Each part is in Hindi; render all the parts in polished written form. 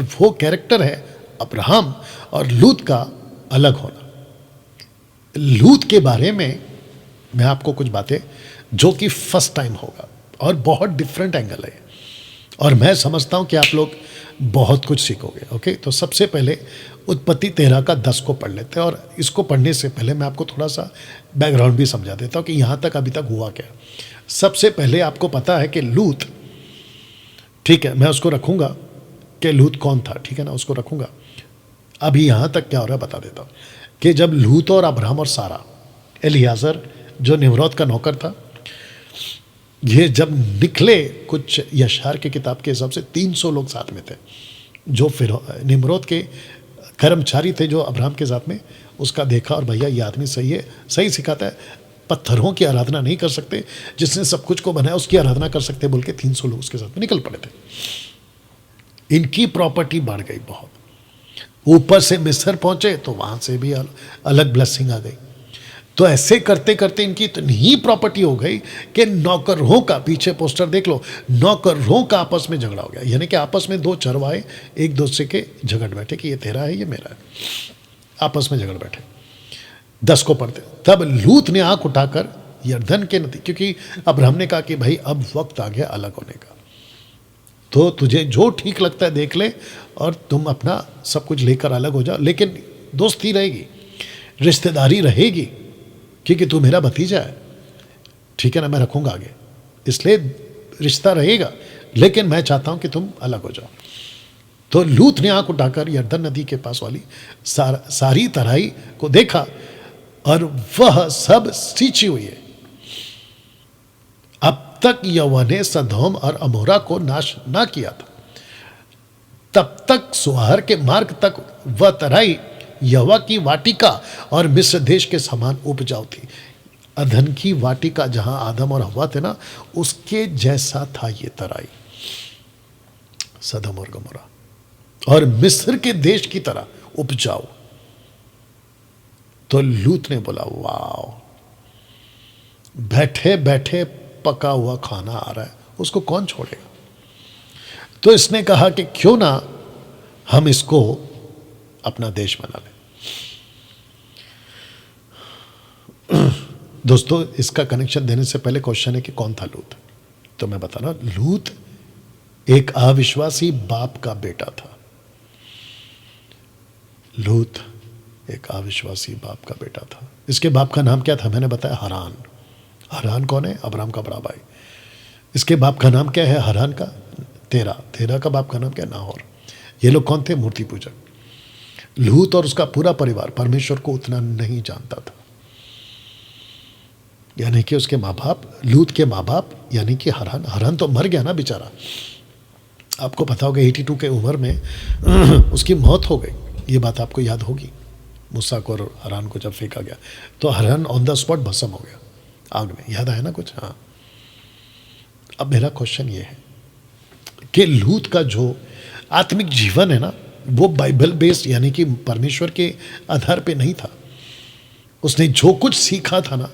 वो कैरेक्टर है अब्राहम और लूत का अलग होना। लूत के बारे में मैं आपको कुछ बातें, जो कि फर्स्ट टाइम होगा और बहुत डिफरेंट एंगल है, और मैं समझता हूं कि आप लोग बहुत कुछ सीखोगे। ओके, तो सबसे पहले उत्पत्ति 13 का 10 को पढ़ लेते हैं, और इसको पढ़ने से पहले मैं आपको थोड़ा सा बैकग्राउंड भी समझा देता हूं कि यहाँ तक अभी तक हुआ क्या। सबसे पहले आपको पता है कि लूत, ठीक है, मैं उसको रखूंगा कि लूत कौन था, ठीक है ना, उसको रखूंगा। अभी यहाँ तक क्या हो रहा है बता देता हूँ कि जब लूत और अब्राहम और सारा, एलियाजर जो निम्रोद का नौकर था, ये जब निकले, कुछ यशार की किताब के हिसाब से 300 लोग साथ में थे, जो फिर निम्रोद के कर्मचारी थे जो अब्राहम के साथ में, उसका देखा और भैया ये आदमी सही है, सही सिखाता है, पत्थरों की आराधना नहीं कर सकते, जिसने सब कुछ को बनाया उसकी आराधना कर सकते बोल के 300 लोग उसके साथ में निकल पड़े थे। इनकी प्रॉपर्टी बढ़ गई बहुत, ऊपर से मिस्र पहुंचे तो वहां से भी अलग ब्लेसिंग आ गई। तो ऐसे करते करते इनकी इतनी प्रॉपर्टी हो गई कि नौकरों का, पीछे पोस्टर देख लो, नौकरों का आपस में झगड़ा हो गया। यानी कि आपस में दो चरवाहे एक दूसरे के झगड़ बैठे कि ये तेरा है ये मेरा है, आपस में झगड़ बैठे। 10 को पढ़ते, तब लूत ने आंख उठाकर यरदन के नदी, क्योंकि अब्राहम ने कहा कि भाई अब वक्त आ गया अलग होने का, तो तुझे जो ठीक लगता है देख ले और तुम अपना सब कुछ लेकर अलग हो जाओ, लेकिन दोस्ती रहेगी, रिश्तेदारी रहेगी, क्योंकि तू मेरा भतीजा है, ठीक है ना, मैं रखूंगा आगे, इसलिए रिश्ता रहेगा, लेकिन मैं चाहता हूं कि तुम अलग हो जाओ। तो लूत ने आंख उठाकर यरदन नदी के पास वाली सारी तराई को देखा और वह सब सींची हुई है। अब तक यहोवा ने सदोम और अमोरा को नाश ना किया था, तब तक सुहार के मार्ग तक वह तराई यहोवा की वाटिका और मिस्र देश के समान उपजाऊ थी। अदन की वाटिका जहां आदम और हव्वा थे ना, उसके जैसा था ये तराई, सदोम और गमोरा, और मिस्र के देश की तरह उपजाऊ। तो लूत ने बोला वाह, बैठे बैठे पका हुआ खाना आ रहा है, उसको कौन छोड़ेगा। तो इसने कहा कि क्यों ना हम इसको अपना देश बना लें। दोस्तों, इसका कनेक्शन देने से पहले क्वेश्चन है कि कौन था लूत। तो मैं बता रहा हूं, लूत एक अविश्वासी बाप का बेटा था। लूत एक अविश्वासी बाप का बेटा था। इसके बाप का नाम क्या था, मैंने बताया हरान। हरान कौन है, अब्राहम का बड़ा भाई। इसके बाप का नाम क्या है, हरान का तेरा। तेरा का बाप का नाम क्या है, नाहोर। ये लोग कौन थे, मूर्ति पूजक। लूत और उसका पूरा परिवार परमेश्वर को उतना नहीं जानता था। यानी कि उसके माँ बाप, लूत के माँ बाप, यानी कि हरान तो मर गया ना बेचारा। आपको पता होगा 82 के उम्र में उसकी मौत हो गई, ये बात आपको याद होगी। मूसा को और हरान को जब फेंका गया तो हरान ऑन द स्पॉट भस्म हो गया आग में, याद आया ना कुछ। हाँ, अब मेरा क्वेश्चन ये है कि लूत का जो आत्मिक जीवन है ना, वो बाइबल बेस्ड, यानी कि परमेश्वर के आधार पे नहीं था। उसने जो कुछ सीखा था ना,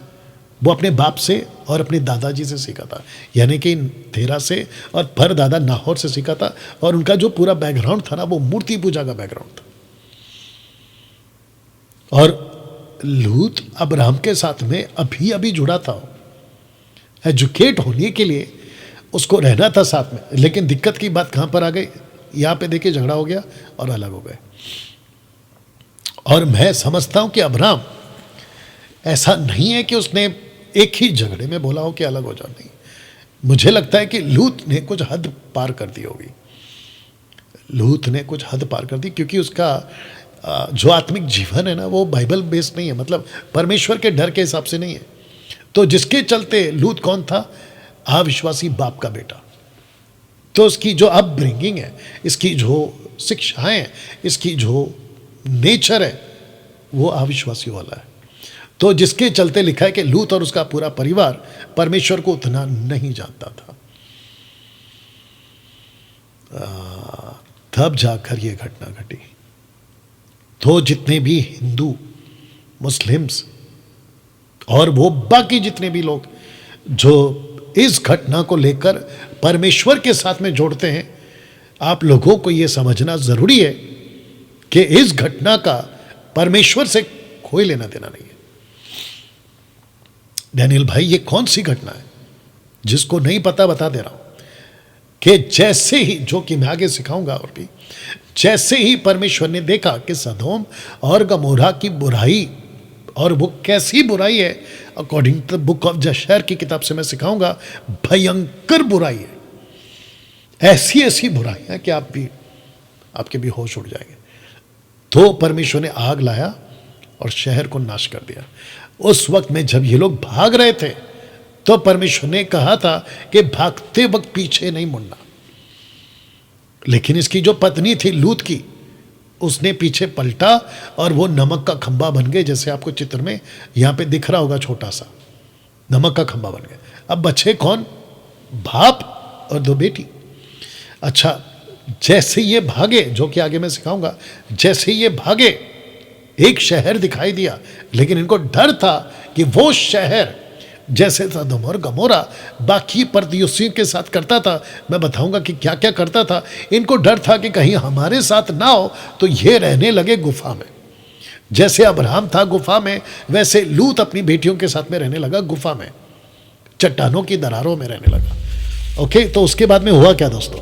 वो अपने बाप से और अपने दादाजी से सीखा था, यानी कि तेरा से और परदादा नाहोर से सीखा था। और उनका जो पूरा बैकग्राउंड था ना, वो मूर्ति पूजा का बैकग्राउंड था। और लूत अब्राहम के साथ में अभी अभी जुड़ा था, एजुकेट होने के लिए उसको रहना था साथ में। लेकिन दिक्कत की बात कहां पर आ गई, यहां पे देखिए झगड़ा हो गया और अलग हो गए। और मैं समझता हूं कि अब्राहम ऐसा नहीं है कि उसने एक ही झगड़े में बोला हो कि अलग हो जाओ, नहीं। मुझे लगता है कि लूत ने कुछ हद पार कर दी होगी। लूत ने कुछ हद पार कर दी, क्योंकि उसका जो आत्मिक जीवन है ना, वो बाइबल बेस्ड नहीं है, मतलब परमेश्वर के डर के हिसाब से नहीं है। तो जिसके चलते लूत कौन था, अविश्वासी बाप का बेटा। तो इसकी जो अपब्रिंगिंग है, इसकी जो शिक्षाएं हैं, इसकी जो नेचर है, वो अविश्वासी वाला है। तो जिसके चलते लिखा है कि लूत और उसका पूरा परिवार परमेश्वर को उतना नहीं जानता था। तब जाकर ये घटना घटी। तो जितने भी हिंदू, मुस्लिम्स और वो बाकी जितने भी लोग जो इस घटना को लेकर परमेश्वर के साथ में जोड़ते हैं, तो जिसके चलते लिखा है कि लूत और उसका पूरा परिवार परमेश्वर को उतना नहीं जानता था। तब जाकर ये घटना घटी। तो जितने भी हिंदू, मुस्लिम्स और वो बाकी जितने भी लोग जो इस घटना को लेकर परमेश्वर के साथ में जोड़ते हैं, तो जिसके चलते लिखा है कि लूत और उसका पूरा परिवार परमेश्वर को उतना नहीं जानता था। आप लोगों को यह समझना जरूरी है कि इस घटना का परमेश्वर से कोई लेना देना नहीं है। डैनियल भाई, ये कौन सी घटना है? जिसको नहीं पता बता दे रहा हूं कि जैसे ही, जो कि मैं आगे सिखाऊंगा और भी, जैसे ही परमेश्वर ने देखा कि सदोम और गमोरा की बुराई, और वो कैसी बुराई है, according to the book of Jasher की किताब से मैं सिखाऊंगा, भयंकर बुराई है। ऐसी ऐसी बुराई है कि आपके भी होश उड़ जाएंगे। तो परमेश्वर ने आग लाया और शहर को नाश कर दिया। उस वक्त में जब ये लोग भाग रहे थे तो परमेश्वर ने कहा था कि भागते वक्त पीछे नहीं मुड़ना। लेकिन इसकी जो पत्नी थी लूत की, उसने पीछे पलटा और वो नमक का खंबा बन गए, जैसे आपको चित्र में यहां पे दिख रहा होगा, छोटा सा नमक का खंबा बन गया। अब बचे कौन? बाप और 2 बेटी। अच्छा, जैसे ये भागे, जो कि आगे मैं सिखाऊंगा, जैसे ये भागे एक शहर दिखाई दिया, लेकिन इनको डर था कि वो शहर जैसे सदोम और गमोरा बाकी परदेशियों के साथ करता था, मैं बताऊंगा कि क्या क्या करता था। इनको डर था कि कहीं हमारे साथ ना हो, तो ये रहने लगे गुफा में। जैसे अब्राहम था गुफा में, वैसे लूत अपनी बेटियों के साथ में रहने लगा गुफा में, चट्टानों की दरारों में रहने लगा। ओके, तो उसके बाद में हुआ क्या दोस्तों?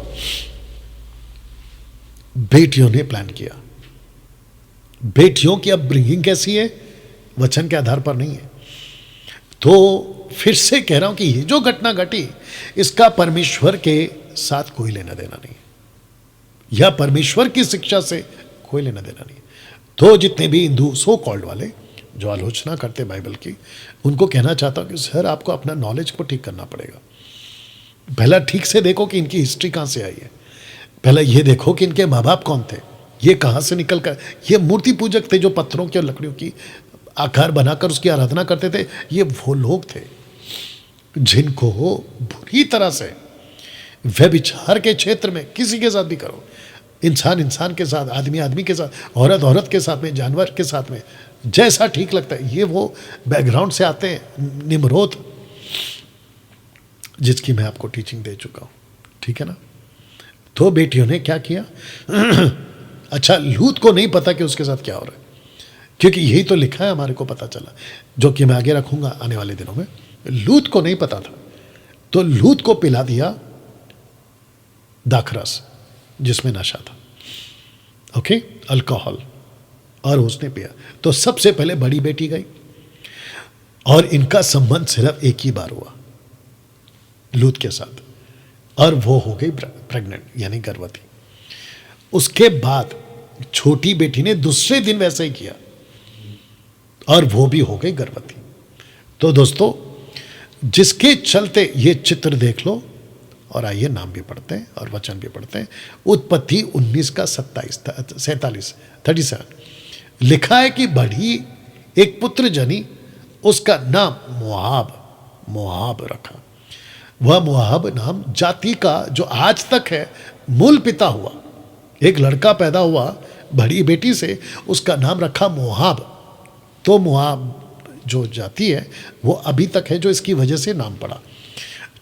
बेटियों ने प्लान किया। बेटियों की अपब्रिंगिंग कैसी है? वचन के आधार पर नहीं है। तो फिर से कह रहा हूं कि ये जो घटना घटी, इसका परमेश्वर के साथ कोई लेना देना नहीं है, या परमेश्वर की शिक्षा से कोई लेना देना नहीं है। तो जितने भी हिंदू सो कॉल्ड वाले जो आलोचना करते बाइबल की, उनको कहना चाहता हूं कि सर, आपको अपना नॉलेज को ठीक करना पड़ेगा। पहला ठीक से देखो कि इनकी हिस्ट्री कहां से आई है। पहला ये देखो कि इनके माँ बाप कौन थे, ये कहां से निकल कर, ये मूर्ति पूजक थे जो पत्थरों की और लकड़ियों की आकार बनाकर उसकी आराधना करते थे। ये वो लोग थे जिनको बुरी तरह से व्यभिचार के क्षेत्र में, किसी के साथ भी करो, इंसान इंसान के साथ, आदमी आदमी के साथ, औरत औरत के साथ में, जानवर के साथ में, जैसा ठीक लगता है, ये वो बैकग्राउंड से आते हैं। निम्रोद, जिसकी मैं आपको टीचिंग दे चुका हूं, ठीक है ना। तो बेटियों ने क्या किया? अच्छा, लूत को नहीं पता कि उसके साथ क्या हो रहा है, क्योंकि यही तो लिखा है, हमारे को पता चला, जो कि मैं आगे रखूंगा आने वाले दिनों में। लूत को नहीं पता था, तो लूत को पिला दिया दाखरस, जिसमें नशा था, ओके, अल्कोहल, और उसने पिया। तो सबसे पहले बड़ी बेटी गई, और इनका संबंध सिर्फ एक ही बार हुआ लूत के साथ, और वो हो गई प्रेग्नेंट, यानी गर्भवती। उसके बाद छोटी बेटी ने दूसरे दिन वैसे ही किया, और वो भी हो गई गर्भवती। तो दोस्तों, जिसके चलते ये चित्र देख लो, और आइए नाम भी पढ़ते हैं और वचन भी पढ़ते हैं। उत्पत्ति 19 का 37 लिखा है कि बड़ी एक पुत्र जनी, उसका नाम मोआब रखा। वह मोआब नाम जाति का जो आज तक है मूल पिता हुआ। एक लड़का पैदा हुआ बड़ी बेटी से, उसका नाम रखा मोआब। तो मोआब जो जाति है वो अभी तक है, जो इसकी वजह से नाम पड़ा।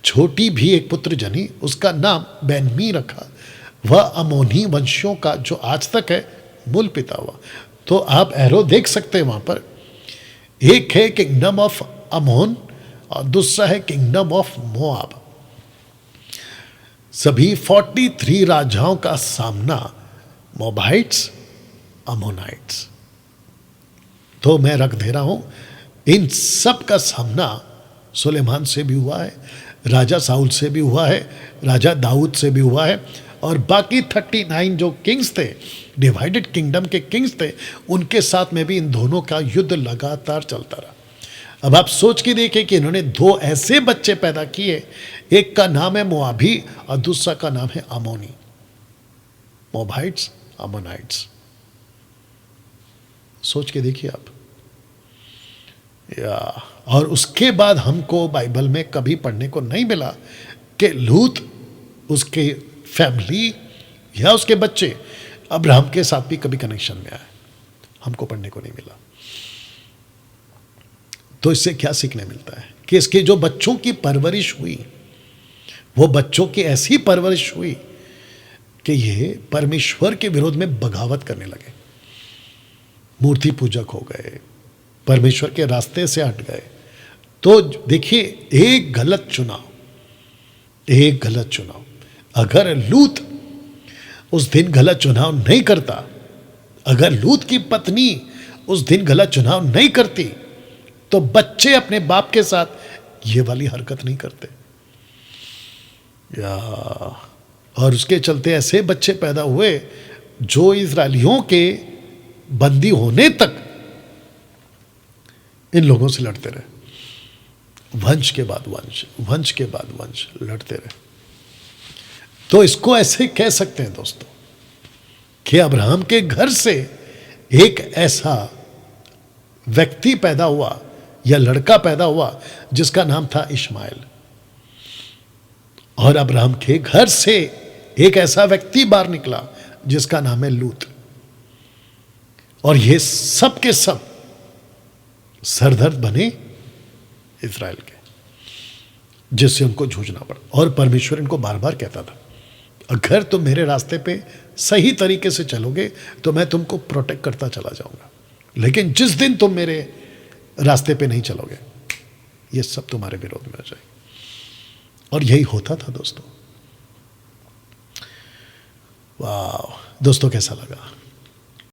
छोटी भी एक पुत्र जनी, उसका नाम बेनमी रखा। वह अमोनी वंशियों का जो आज तक है मूल पिता हुआ। तो आप एरो देख सकते हैं वहां पर, एक है किंगडम ऑफ अमोन और दूसरा है किंगडम ऑफ मोआब। सभी 43 राजाओं का सामना मोबाइट्स, अमोनाइट्स। तो मैं रख दे रहा हूं, इन सब का सामना सुलेमान से भी हुआ है, राजा साउल से भी हुआ है, राजा दाऊद से भी हुआ है, और बाकी 39 जो किंग्स थे, डिवाइडेड किंगडम के किंग्स थे, उनके साथ में भी इन दोनों का युद्ध लगातार चलता रहा। अब आप सोच के देखिए कि इन्होंने 2 ऐसे बच्चे पैदा किए, एक का नाम है मोआबी और दूसरा का नाम है अमोनी। मोबाइट्स, अमोनाइट्स, सोच के देखिए आप। और उसके बाद हमको बाइबल में कभी पढ़ने को नहीं मिला कि लूत, उसके फैमिली या उसके बच्चे अब्राहम के साथ भी कभी कनेक्शन में आए, हमको पढ़ने को नहीं मिला। तो इससे क्या सीखने मिलता है कि इसके जो बच्चों की परवरिश हुई, वो बच्चों की ऐसी परवरिश हुई कि ये परमेश्वर के विरोध में बगावत करने लगे, मूर्ति पूजक हो गए, परमेश्वर के रास्ते से हट गए। तो देखिए, एक गलत चुनाव, अगर लूत उस दिन गलत चुनाव नहीं करता, अगर लूत की पत्नी उस दिन गलत चुनाव नहीं करती, तो बच्चे अपने बाप के साथ ये वाली हरकत नहीं करते। और उसके चलते ऐसे बच्चे पैदा हुए जो इजरायलियों के बंदी होने तक इन लोगों से लड़ते रहे, वंश के बाद वंश लड़ते रहे। तो इसको ऐसे कह सकते हैं दोस्तों कि अब्राहम के घर से एक ऐसा व्यक्ति पैदा हुआ या लड़का पैदा हुआ जिसका नाम था इश्माएल, और अब्राहम के घर से एक ऐसा व्यक्ति बाहर निकला जिसका नाम है लूत। और ये सब के सब सरदर्द बने इज़राइल के, जिससे उनको जूझना पड़ा। और परमेश्वर इनको बार बार कहता था, अगर तुम मेरे रास्ते पे सही तरीके से चलोगे तो मैं तुमको प्रोटेक्ट करता चला जाऊंगा, लेकिन जिस दिन तुम मेरे रास्ते पे नहीं चलोगे, ये सब तुम्हारे विरोध में हो जाएगा। और यही होता था दोस्तों। वाह दोस्तों, कैसा लगा?